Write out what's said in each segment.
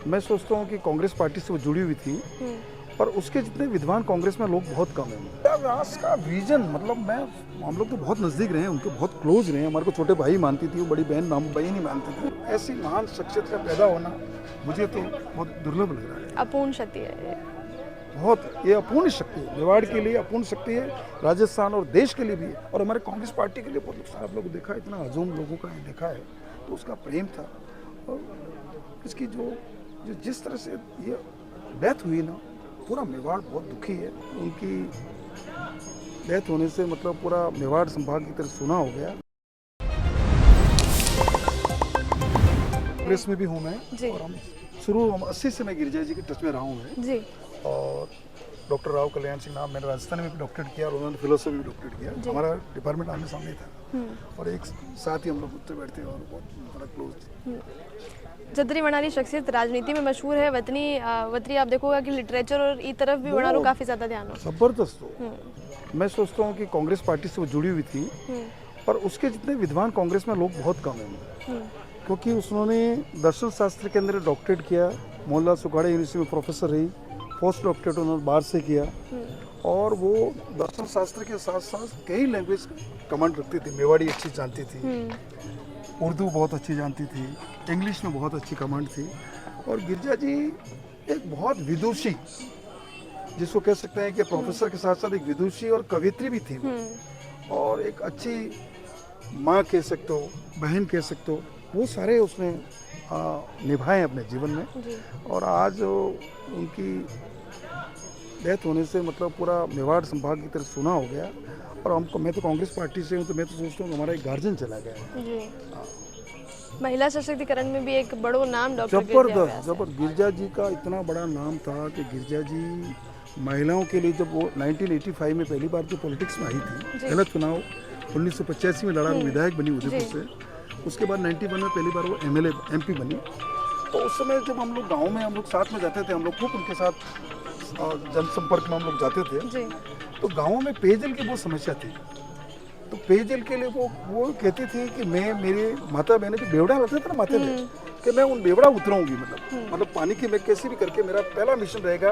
मैं सोचता हूँ कि कांग्रेस पार्टी से वो जुड़ी हुई थी, पर उसके जितने विद्वान कांग्रेस में लोग बहुत कम हैं। व्यास का विजन मतलब हम लोग तो बहुत नज़दीक रहे हैं, उनके बहुत क्लोज रहे हैं। हमारे को छोटे भाई मानती थी, वो बड़ी बहन ही मानती थी। ऐसी महान शख्सियत का पैदा होना मुझे तो बहुत दुर्लभ लग रहा है। अपूर्ण शक्ति है ये। बहुत, ये अपूर्ण शक्ति है, मेवाड़ के लिए अपूर्ण शक्ति है, राजस्थान और देश के लिए भी है, और हमारे कांग्रेस पार्टी के लिए बहुत नुकसान। आप लोग देखा, इतना हजूम लोगों का देखा है, तो उसका प्रेम था। और इसकी जो जिस तरह से ये डेथ हुई ना, पूरा मेवाड़ बहुत दुखी है। उनकी डेथ होने से मतलब पूरा मेवाड़ संभाग की तरह सुना हो गया। प्रेस में भी हूँ मैं, और हम 80 से मैं गिरिजा जी के टच में रहा हूँ मैं जी। और डॉक्टर राव कल्याण सिंह नाम, मैंने राजस्थान में भी डॉक्टरेट किया और उन्होंने फिलोसफी भी डॉक्टरेट किया। हमारा डिपार्टमेंट आमने सामने था, और एक साथ ही हम लोग उठते बैठते और बहुत बड़ा क्लोज। जद्दरी वनारी शख्सियत राजनीति में मशहूर है। वतरी आप देखोगा कि लिटरेचर और ई तरफ भी वनारू काफ़ी ज़्यादा ध्यान हो। ज़बरदस्त हो। मैं सोचता हूँ कि कांग्रेस पार्टी से वो जुड़ी हुई थी, पर उसके जितने विद्वान कांग्रेस में लोग बहुत कम हैं। क्योंकि उन्होंने दर्शन शास्त्र के अंदर डॉक्टरेट किया, मोहनलाल सुखाड़े यूनिवर्सिटी में प्रोफेसर रही, पोस्ट डॉक्टरेट उन्होंने बाहर से किया, और वो दर्शन शास्त्र के साथ साथ कई लैंग्वेज कमांड रखती थी। मेवाड़ी अच्छी जानती थी, उर्दू बहुत अच्छी जानती थी, इंग्लिश में बहुत अच्छी कमांड थी। और गिरिजा जी एक बहुत विदुषी, जिसको कह सकते हैं कि प्रोफेसर के साथ साथ एक विदुषी और कवियत्री भी थी, और एक अच्छी माँ कह सकते हो, बहन कह सकते हो, वो सारे उसने निभाए अपने जीवन में। और आज उनकी डेथ होने से मतलब पूरा मेवाड़ संभाग की तरफ सुना हो गया। और हमको, मैं तो कांग्रेस पार्टी से हूँ, तो मैं तो सोचता हूँ हमारा एक गार्जियन चला गया है। महिला सशक्तिकरण में भी एक बड़ो नाम डॉक्टर जबरदस्त गिरिजा जी का इतना बड़ा नाम था कि गिरिजा जी महिलाओं के लिए, जब वो 1985 में पहली बार जो पॉलिटिक्स में आई थी, गलत चुनाव 1985 में लड़ा, वो विधायक बनी उदयपुर से। उसके बाद 91 में पहली बार वो MLA MP बनी। तो उस समय जब हम लोग गाँव में हम लोग साथ में जाते थे, हम लोग खूब उनके साथ जनसंपर्क में हम लोग जाते थे। तो गाँव में पेयजल की बहुत समस्या थी। तो पेयजल के लिए वो कहती थी कि मेरे माता बहने जो बेवड़ा लगता था ना माथे में, कि मैं उन बेवड़ा उतराऊंगी, मतलब पानी की, मैं कैसे भी करके मेरा पहला मिशन रहेगा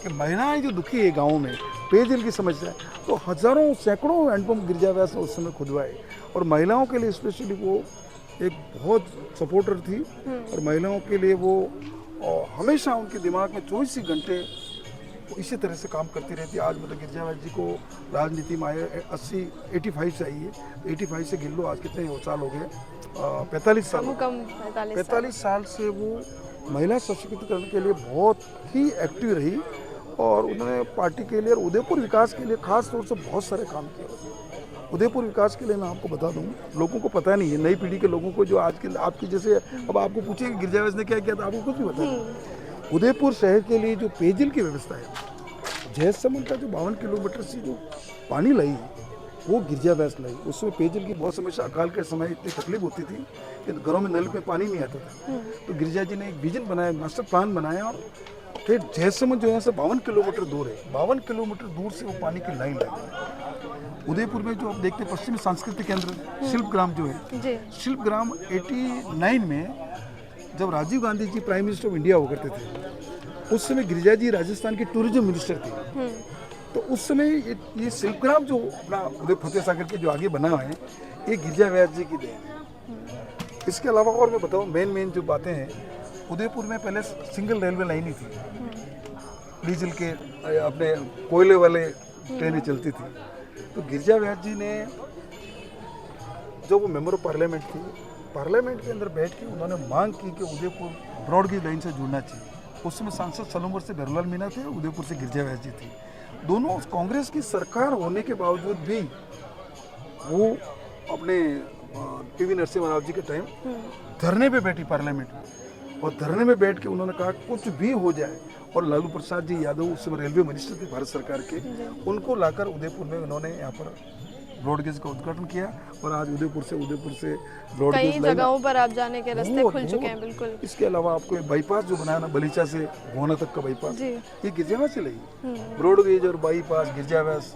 कि महिलाएं जो दुखी है गाँव में, पेयजल की समस्या है। तो हजारों सैकड़ों हैंडपम्प गिरिजा व्यास ने उस समय खुदवाए, और महिलाओं के लिए स्पेशली वो एक बहुत सपोर्टर थी। और महिलाओं के लिए वो हमेशा उनके दिमाग में 24 घंटे इसी तरह से काम करती रहती है। आज मतलब गिरिजा व्यास जी को राजनीति में आए 85 से आई है, 85 से गिर लो, आज कितने साल हो गए, 45 साल। 45 साल से वो महिला सशक्तिकरण के लिए बहुत ही एक्टिव रही, और उन्होंने पार्टी के लिए और उदयपुर विकास के लिए खास तौर से बहुत सारे काम किए। उदयपुर विकास के लिए मैं आपको बता दूं, लोगों को पता नहीं है, नई पीढ़ी के लोगों को, जो आज के आपकी जैसे, अब आपको पूछिए कि गिरिजा व्यास ने क्या किया था, आपको कुछ भी पता नहीं। उदयपुर शहर के लिए जो पेयजल की व्यवस्था है, जयसमंद का जो 52 किलोमीटर से जो पानी लाई, वो गिरिजा व्यास लाई। उसमें पेयजल की बहुत समस्या, अकाल के समय इतनी तकलीफ होती थी कि घरों में नल में पानी नहीं आता था। तो गिरिजा जी ने एक विजन बनाया, मास्टर प्लान बनाया, और फिर जयसमंद जो है 52 किलोमीटर दूर है, 52 किलोमीटर दूर से वो पानी की लाइन लाई। उदयपुर में जो आप देखते हैं पश्चिमी सांस्कृतिक केंद्र शिल्पग्राम जो है, शिल्पग्राम 89 में जब Rajiv Gandhi ji prime minister of India हुआ करते थे, उस समय गिरिजा जी राजस्थान की टूरिज्म मिनिस्टर थी। तो उस समय ये शिल्पग्राम जो अपना उदय फतेह सागर के जो आगे बना है, ये गिरिजा व्यास जी की देन है। इसके अलावा और मैं बताऊँ, मेन जो बातें हैं, उदयपुर में पहले सिंगल रेलवे लाइन ही थी, डीजल के अपने कोयले वाले ट्रेनें चलती थी। तो गिरिजा व्यास जी ने, जो वो मेंबर ऑफ पार्लियामेंट थी, पार्लियामेंट के अंदर बैठ के उन्होंने मांग की कि उदयपुर ब्रॉडगेज लाइन से जुड़ना चाहिए। उस समय सांसद सलूमपुर से गरुलाल मीणा थे, उदयपुर से गिरिजा व्यास जी थी। दोनों कांग्रेस की सरकार होने के बावजूद भी वो अपने PV नरसिम्हा राव जी के टाइम धरने पे बैठी पार्लियामेंट में, और धरने में बैठ के उन्होंने कहा कुछ भी हो जाए। और लालू प्रसाद जी यादव उस समय रेलवे मिनिस्टर थे भारत सरकार के, उनको लाकर उदयपुर में उन्होंने यहाँ पर ब्रॉडगेज का उद्घाटन किया। और आज उदयपुर से ब्रॉडगेज कई जगहों पर आप जाने के रास्ते खुल चुके हैं। बिल्कुल। इसके अलावा आपको बाईपास जो बनाया ना, बलीचा से गोना तक का बाईपास, ये गिरिजा व्यास से लगी। ब्रॉडगेज और बाईपास गिरिजा व्यास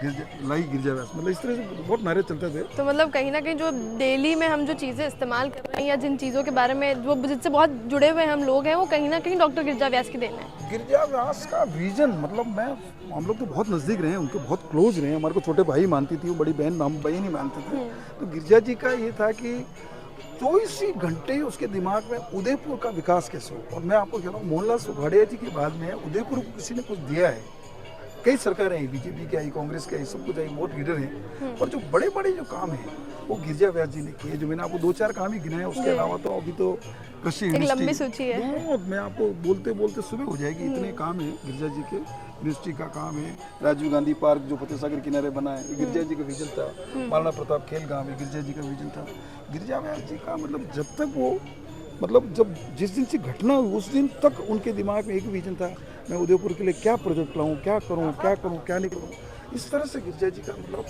लाई गिरजा व्यास, मतलब इस तरह से बहुत नारे चलते थे। तो मतलब कहीं ना कहीं जो डेली में हम जो चीज़ें इस्तेमाल कर रहे हैं या जिन चीज़ों के बारे में जो जिससे बहुत जुड़े हुए हम लोग हैं, वो कहीं ना कहीं डॉक्टर गिरजा व्यास की देन है। गिरजा व्यास का विजन, मतलब मैं, हम लोग तो बहुत नज़दीक रहे हैं, उनके बहुत क्लोज रहे हैं, हमारे को छोटे भाई मानती थी, वो बड़ी बहन हम बहन ही मानते थे। तो गिरजा जी का ये था कि 24 ही घंटे उसके दिमाग में उदयपुर का विकास कैसे हो। और मैं आपको कह रहा हूँ, मोहनलाल सुखाड़िया जी के बाद में उदयपुर को किसी ने कुछ दिया है। कई सरकारें आई, बीजेपी की आई, कांग्रेस की आई, सब कुछ आई, बहुत लीडर हैं, और जो बड़े बड़े जो काम हैं वो गिरजा व्यास जी ने किए। जो मैंने आपको 2-4 काम ही गिनाए, उसके अलावा तो अभी तो कृषि एक लंबी यूनिवर्सिटी, सूची है। बहुत, मैं आपको बोलते बोलते सुबह हो जाएगी, इतने काम है गिरजा जी के। यूनिवर्सिटी का काम है, राजीव गांधी पार्क जो फतेह सागर किनारे बना है, ये गिरजा जी का विजन था। महाराणा प्रताप खेल गांव है, गिरजा जी का विजन था। गिरजा व्यास जी का मतलब जब तक वो, मतलब जब जिस दिन से घटना हुई उस दिन तक उनके दिमाग में एक विजन था, मैं उदयपुर के लिए क्या प्रोजेक्ट लाऊं, क्या करूं, क्या करूं, क्या नहीं करूं। इस तरह से गिरजा जी का मतलब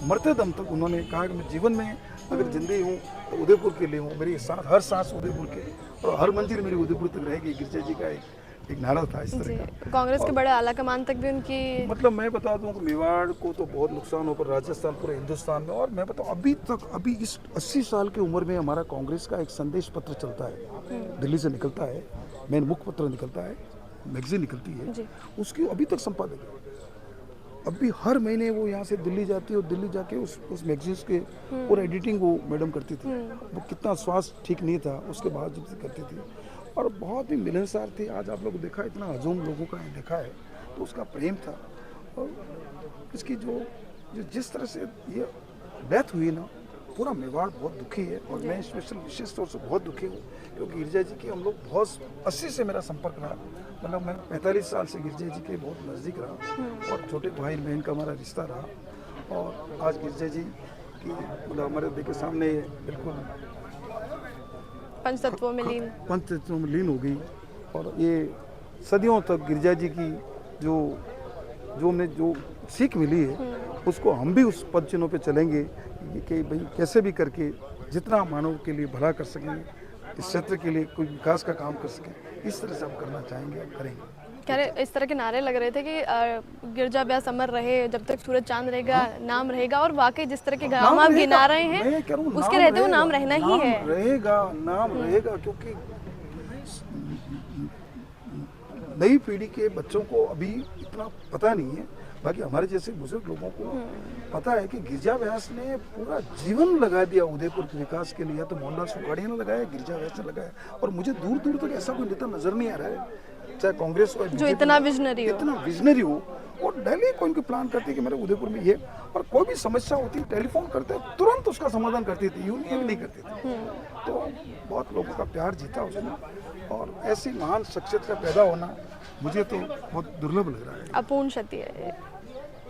मरते दम तक उन्होंने कहा कि मैं जीवन में अगर जिंदगी हूँ तो उदयपुर के लिए हूँ, मेरी सांस, हर सांस उदयपुर के, और हर मंजिल मेरी उदयपुर तक रहेगी। गिरजा जी का एक नारा था इस तरह का। कांग्रेस के बड़े आला कमान तक भी उनकी, मतलब मैं बता दूं कि मेवाड़ को तो बहुत नुकसान हो, पर राजस्थान, पूरे हिंदुस्तान में, और मैं बताऊं अभी तक, अभी इस 80 साल की उम्र में हमारा कांग्रेस का एक संदेश पत्र चलता है, दिल्ली से निकलता है, मेन मुख्य पत्र निकलता है, मैगजीन निकलती है, उसकी अभी तक संपादक है। अभी हर महीने वो यहाँ से दिल्ली जाती है, और दिल्ली जाके उस मैगजीन के और एडिटिंग वो मैडम करती थी। वो कितना स्वास्थ्य ठीक नहीं था, उसके बाद जब से करती थी, और बहुत ही मिलनसार थी। आज आप लोग देखा, इतना हजूम लोगों का देखा है, तो उसका प्रेम था। और इसकी जो जिस तरह से ये डेथ हुई ना, पूरा मेवाड़ बहुत दुखी है। और मैं स्पेशल विशेष तौर से बहुत दुखी हूँ, क्योंकि गिरजा जी की हम लोग बहुत 80 से मेरा संपर्क रहा, मतलब मैं 45 साल से गिरजा जी के बहुत नज़दीक रहा, और छोटे भाई बहन का हमारा रिश्ता रहा। और आज गिरजा जी की मतलब हमारे देखे सामने बिल्कुल पंचतत्वों में लीन, पंचतत्वों में लीन हो गई। और ये सदियों तक गिरजा जी की जो हमें जो सीख मिली है, उसको हम भी उस पद चिन्हों पे चलेंगे कि भाई कैसे भी करके जितना मानव के लिए भला कर सकें, इस क्षेत्र के लिए कोई विकास का काम कर सकें, इस तरह से हम करना चाहेंगे और करेंगे। कह रहे इस तरह के नारे लग रहे थे कि गिरजा व्यास अमर रहे, जब तक सूरज चांद रहेगा नाम रहेगा। और वाकई जिस तरह के गांव आप गिना रहे हैं, उसके रहते वो नाम रहना ही है, नाम रहेगा। क्योंकि नई पीढ़ी के बच्चों को अभी इतना पता नहीं है, बाकी हमारे जैसे बुजुर्ग लोगों को पता है कि गिरजा व्यास ने पूरा जीवन लगा दिया उदयपुर के विकास के लिए। तो मोहनलाल सुखाड़िया ने लगाया, गिरजा व्यास ने लगाया, और मुझे दूर दूर तक ऐसा कोई नेता नजर नहीं आ रहा है, चाहे कांग्रेस हो, जो इतना विजनरी हो। और डेली कोई इनकी प्लान करती है कि मेरे उदयपुर में ये, और कोई भी समस्या होती, टेलीफोन करते तुरंत उसका समाधान करती थी, यूनियन नहीं करती थी। तो बहुत लोगों का प्यार जीता उसने, और ऐसी महान शख्सियत का पैदा होना मुझे तो बहुत दुर्लभ लग रहा है। अपूर्ण शक्ति है,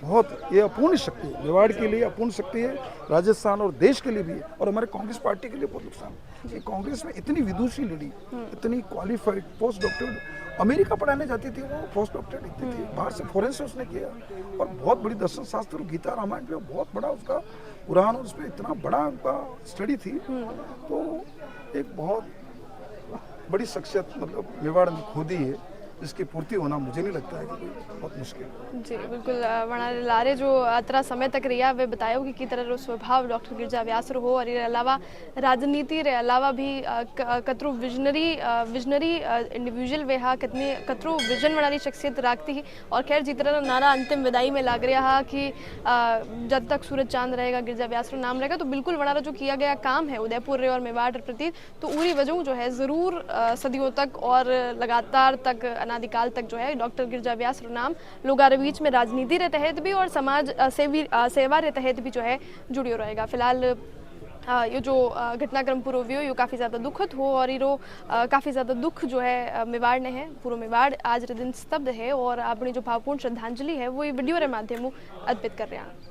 बहुत, ये अपूर्ण शक्ति है, मेवाड़ के लिए अपूर्ण शक्ति है, राजस्थान और देश के लिए भी है, और हमारे कांग्रेस पार्टी के लिए बहुत नुकसान है। कांग्रेस में इतनी विदुषी लेडी, इतनी क्वालिफाइड, पोस्ट डॉक्टर, अमेरिका पढ़ाने जाती थी वो, पोस्ट डॉक्टर लिखती थी, बाहर से फॉरेन से उसने किया, और बहुत बड़ी दर्शन शास्त्र, गीता रामायण पे बहुत बड़ा उसका पुराण, उस पर इतना बड़ा उनका स्टडी थी। तो एक बहुत बड़ी शख्सियत मतलब मेवाड़ ने खो दी है, इसकी पूर्ति होना मुझे नहीं लगता है कि बहुत मुश्किल। जी बिल्कुल, वणारे लारे जो अतरा समय तक रहा वे बतायो कि तरह रो स्वभाव डॉक्टर गिरजा व्यास रो हो, और ये अलावा राजनीति रे अलावा भी कतरो विजनरी इंडिविजुअल वे हा, कितनी कतरो विजन वाली शख्सियत रखती ही। और खैर जी तरह नारा अंतिम विदाई में लग रहा है कि जब तक सूरज चांद रहेगा गिरजा व्यास रो नाम रहेगा। तो बिल्कुल वणारा जो किया गया काम है उदयपुर रे और मेवाड़ प्रति, तो उरी वजह जो है ज़रूर सदियों तक और लगातार तक अनादिकाल तक जो है डॉक्टर गिरजा व्यास नाम लोगों के बीच में राजनीति रे तहत भी और समाज सेवा रे तहत भी जो है जुड़ियो रहेगा। फिलहाल ये जो घटनाक्रम पूरा हुआ ये काफ़ी ज़्यादा दुखद हो, और ये काफ़ी ज़्यादा दुख जो है मेवाड़ ने है, पूरा मेवाड़ आज रे दिन स्तब्ध है, और अपनी जो भावपूर्ण श्रद्धांजलि है वो ये वीडियो रे माध्यम अर्पित कर रहे हैं।